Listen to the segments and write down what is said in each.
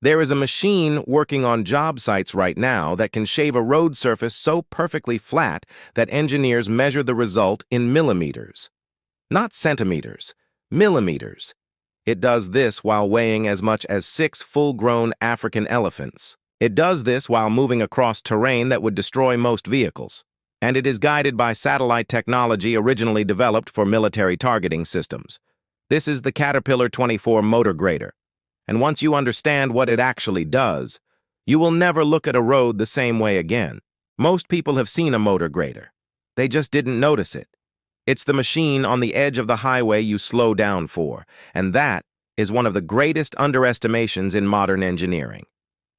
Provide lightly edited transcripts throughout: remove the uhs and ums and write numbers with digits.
There is a machine working on job sites right now that can shave a road surface so perfectly flat that engineers measure the result in millimeters. Not centimeters, millimeters. It does this while weighing as much as 6 full-grown African elephants. It does this while moving across terrain that would destroy most vehicles. And it is guided by satellite technology originally developed for military targeting systems. This is the Caterpillar 24 motor grader. And once you understand what it actually does, you will never look at a road the same way again. Most people have seen a motor grader. They just didn't notice it. It's the machine on the edge of the highway you slow down for, and that is one of the greatest underestimations in modern engineering.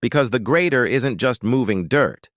Because the grader isn't just moving dirt.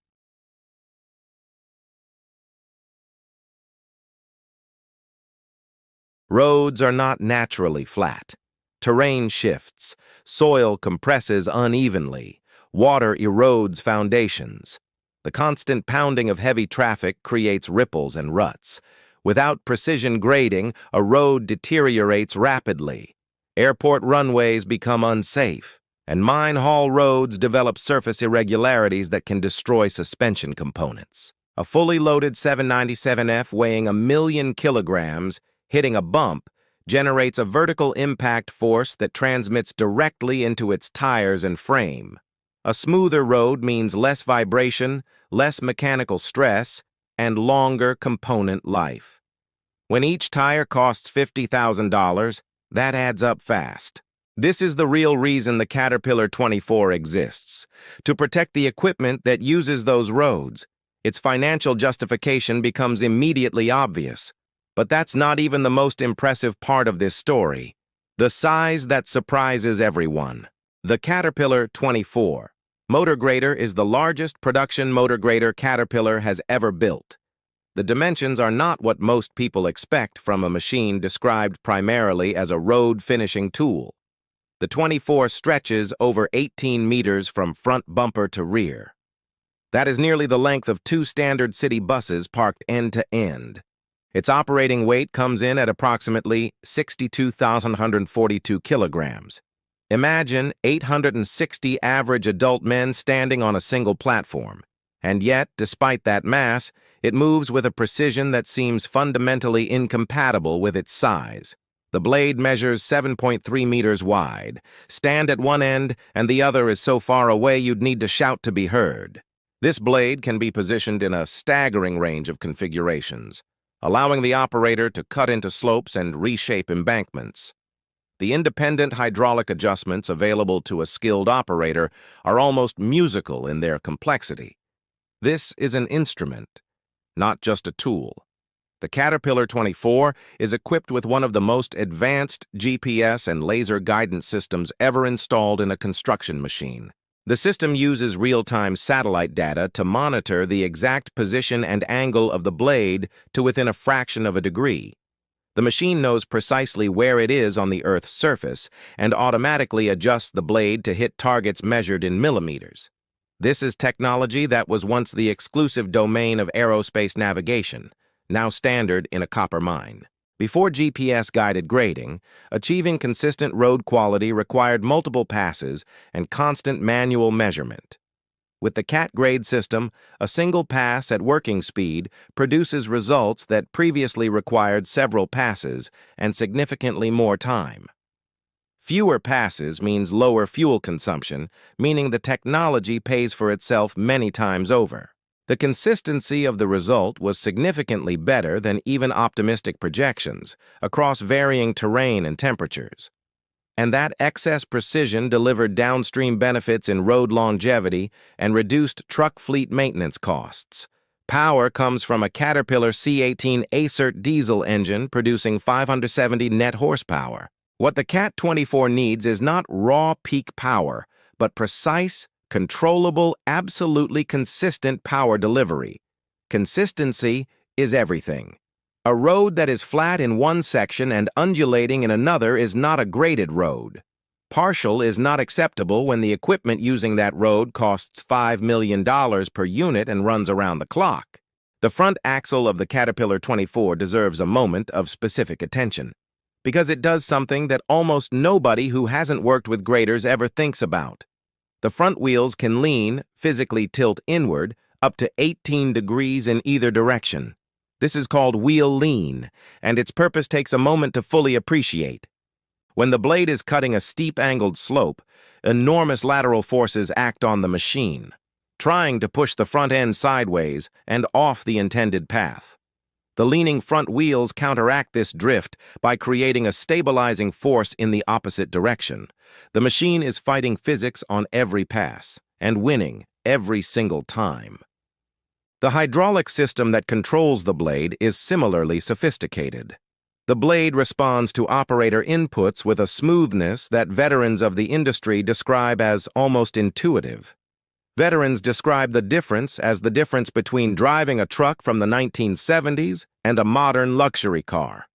Roads are not naturally flat. Terrain shifts, soil compresses unevenly, water erodes foundations. The constant pounding of heavy traffic creates ripples and ruts. Without precision grading, a road deteriorates rapidly. Airport runways become unsafe, and mine-haul roads develop surface irregularities that can destroy suspension components. A fully loaded 797F weighing 1,000,000 kilograms hitting a bump generates a vertical impact force that transmits directly into its tires and frame. A smoother road means less vibration, less mechanical stress, and longer component life. When each tire costs $50,000, that adds up fast. This is the real reason the Caterpillar 24 exists, to protect the equipment that uses those roads. Its financial justification becomes immediately obvious. But that's not even the most impressive part of this story. The size that surprises everyone. The Caterpillar 24 motor grader is the largest production motor grader Caterpillar has ever built. The dimensions are not what most people expect from a machine described primarily as a road finishing tool. The 24 stretches over 18 meters from front bumper to rear. That is nearly the length of 2 standard city buses parked end to end. Its operating weight comes in at approximately 62,142 kilograms. Imagine 860 average adult men standing on a single platform. And yet, despite that mass, it moves with a precision that seems fundamentally incompatible with its size. The blade measures 7.3 meters wide, stand at one end, and the other is so far away you'd need to shout to be heard. This blade can be positioned in a staggering range of configurations, allowing the operator to cut into slopes and reshape embankments. The independent hydraulic adjustments available to a skilled operator are almost musical in their complexity. This is an instrument, not just a tool. The Caterpillar 24 is equipped with one of the most advanced GPS and laser guidance systems ever installed in a construction machine. The system uses real-time satellite data to monitor the exact position and angle of the blade to within a fraction of a degree. The machine knows precisely where it is on the Earth's surface and automatically adjusts the blade to hit targets measured in millimeters. This is technology that was once the exclusive domain of aerospace navigation, now standard in a copper mine. Before GPS-guided grading, achieving consistent road quality required multiple passes and constant manual measurement. With the CAT grade system, a single pass at working speed produces results that previously required several passes and significantly more time. Fewer passes means lower fuel consumption, meaning the technology pays for itself many times over. The consistency of the result was significantly better than even optimistic projections across varying terrain and temperatures. And that excess precision delivered downstream benefits in road longevity and reduced truck fleet maintenance costs. Power comes from a Caterpillar C18 Acert diesel engine producing 570 net horsepower. What the Cat 24 needs is not raw peak power, but precise, controllable, absolutely consistent power delivery. Consistency is everything. A road that is flat in one section and undulating in another is not a graded road. Partial is not acceptable when the equipment using that road costs $5 million per unit and runs around the clock. The front axle of the Caterpillar 24 deserves a moment of specific attention, because it does something that almost nobody who hasn't worked with graders ever thinks about. The front wheels can lean, physically tilt inward, up to 18 degrees in either direction. This is called wheel lean, and its purpose takes a moment to fully appreciate. When the blade is cutting a steep angled slope, enormous lateral forces act on the machine, trying to push the front end sideways and off the intended path. The leaning front wheels counteract this drift by creating a stabilizing force in the opposite direction. The machine is fighting physics on every pass and winning every single time. The hydraulic system that controls the blade is similarly sophisticated. The blade responds to operator inputs with a smoothness that veterans of the industry describe as almost intuitive. Veterans describe the difference as the difference between driving a truck from the 1970s and a modern luxury car.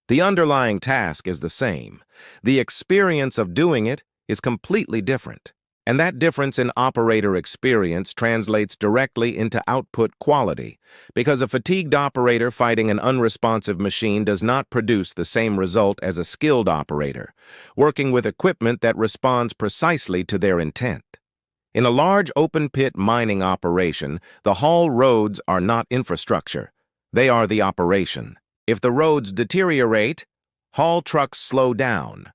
The underlying task is the same. The experience of doing it is completely different. And that difference in operator experience translates directly into output quality, because a fatigued operator fighting an unresponsive machine does not produce the same result as a skilled operator, working with equipment that responds precisely to their intent. In a large open-pit mining operation, the haul roads are not infrastructure. They are the operation. If the roads deteriorate, haul trucks slow down.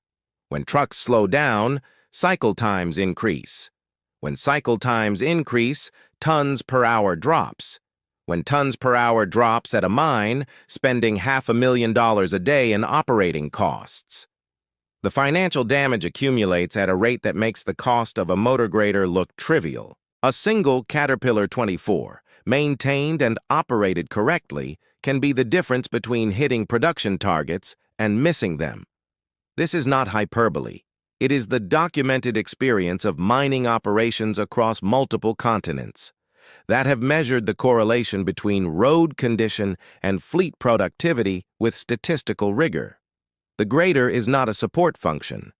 When trucks slow down, cycle times increase. When cycle times increase, tons per hour drops. When tons per hour drops at a mine, spending $500,000 a day in operating costs. The financial damage accumulates at a rate that makes the cost of a motor grader look trivial. A single Caterpillar 24, maintained and operated correctly, can be the difference between hitting production targets and missing them. This is not hyperbole. It is the documented experience of mining operations across multiple continents that have measured the correlation between road condition and fleet productivity with statistical rigor. The grader is not a support function.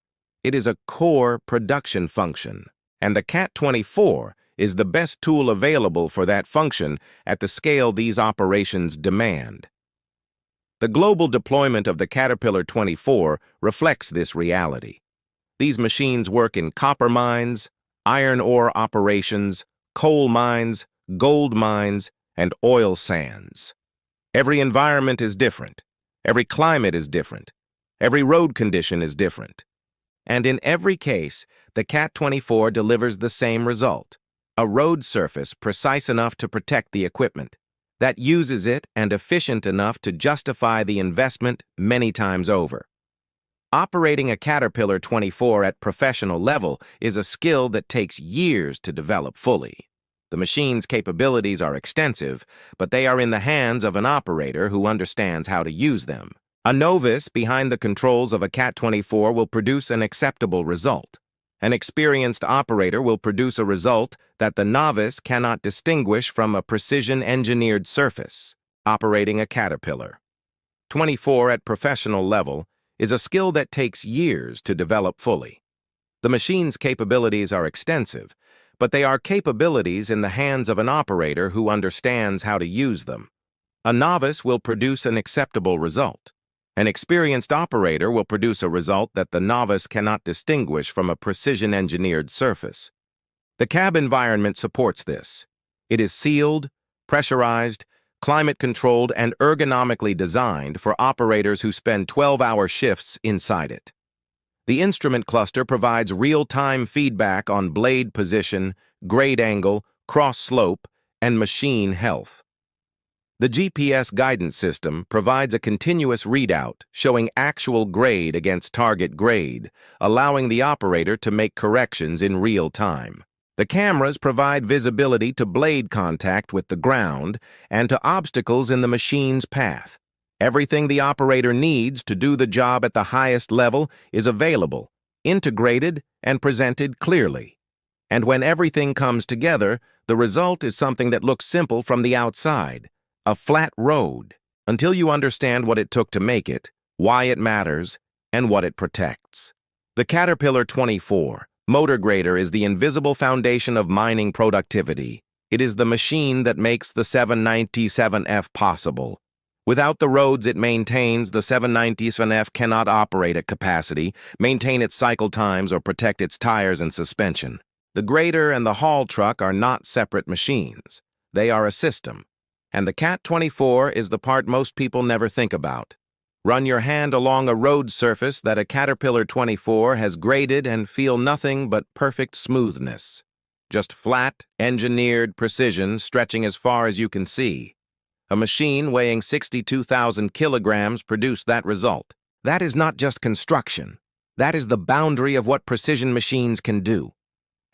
It is a core production function, and the Cat 24 is the best tool available for that function at the scale these operations demand. The global deployment of the Caterpillar 24 reflects this reality. These machines work in copper mines, iron ore operations, coal mines, gold mines, and oil sands. Every environment is different. Every climate is different. Every road condition is different. And in every case, the Cat 24 delivers the same result: a road surface precise enough to protect the equipment, that uses it and efficient enough to justify the investment many times over. Operating a Caterpillar 24 at professional level is a skill that takes years to develop fully. The machine's capabilities are extensive, but they are in the hands of an operator who understands how to use them. A novice behind the controls of a Cat 24 will produce an acceptable result. An experienced operator will produce a result that the novice cannot distinguish from a precision-engineered surface. Operating a Caterpillar 24 at professional level is a skill that takes years to develop fully. The machine's capabilities are extensive, but they are capabilities in the hands of an operator who understands how to use them. A novice will produce an acceptable result. An experienced operator will produce a result that the novice cannot distinguish from a precision-engineered surface. The cab environment supports this. It is sealed, pressurized, climate-controlled, and ergonomically designed for operators who spend 12-hour shifts inside it. The instrument cluster provides real-time feedback on blade position, grade angle, cross-slope, and machine health. The GPS guidance system provides a continuous readout showing actual grade against target grade, allowing the operator to make corrections in real time. The cameras provide visibility to blade contact with the ground and to obstacles in the machine's path. Everything the operator needs to do the job at the highest level is available, integrated, and presented clearly. And when everything comes together, the result is something that looks simple from the outside: a flat road, until you understand what it took to make it, why it matters, and what it protects. The Caterpillar 24 motor grader is the invisible foundation of mining productivity. It is the machine that makes the 797F possible. Without the roads it maintains, the 797F cannot operate at capacity, maintain its cycle times, or protect its tires and suspension. The grader and the haul truck are not separate machines. They are a system. And the Cat 24 is the part most people never think about. Run your hand along a road surface that a Caterpillar 24 has graded and feel nothing but perfect smoothness. Just flat, engineered precision stretching as far as you can see. A machine weighing 62,000 kilograms produced that result. That is not just construction. That is the boundary of what precision machines can do.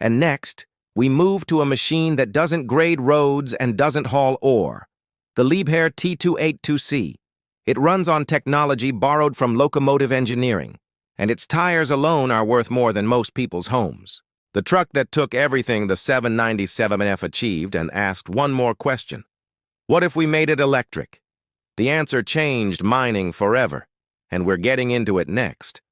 And next, we move to a machine that doesn't grade roads and doesn't haul ore. The Liebherr T282C. It runs on technology borrowed from locomotive engineering, and its tires alone are worth more than most people's homes. The truck that took everything the 797F achieved and asked one more question. What if we made it electric? The answer changed mining forever, and we're getting into it next.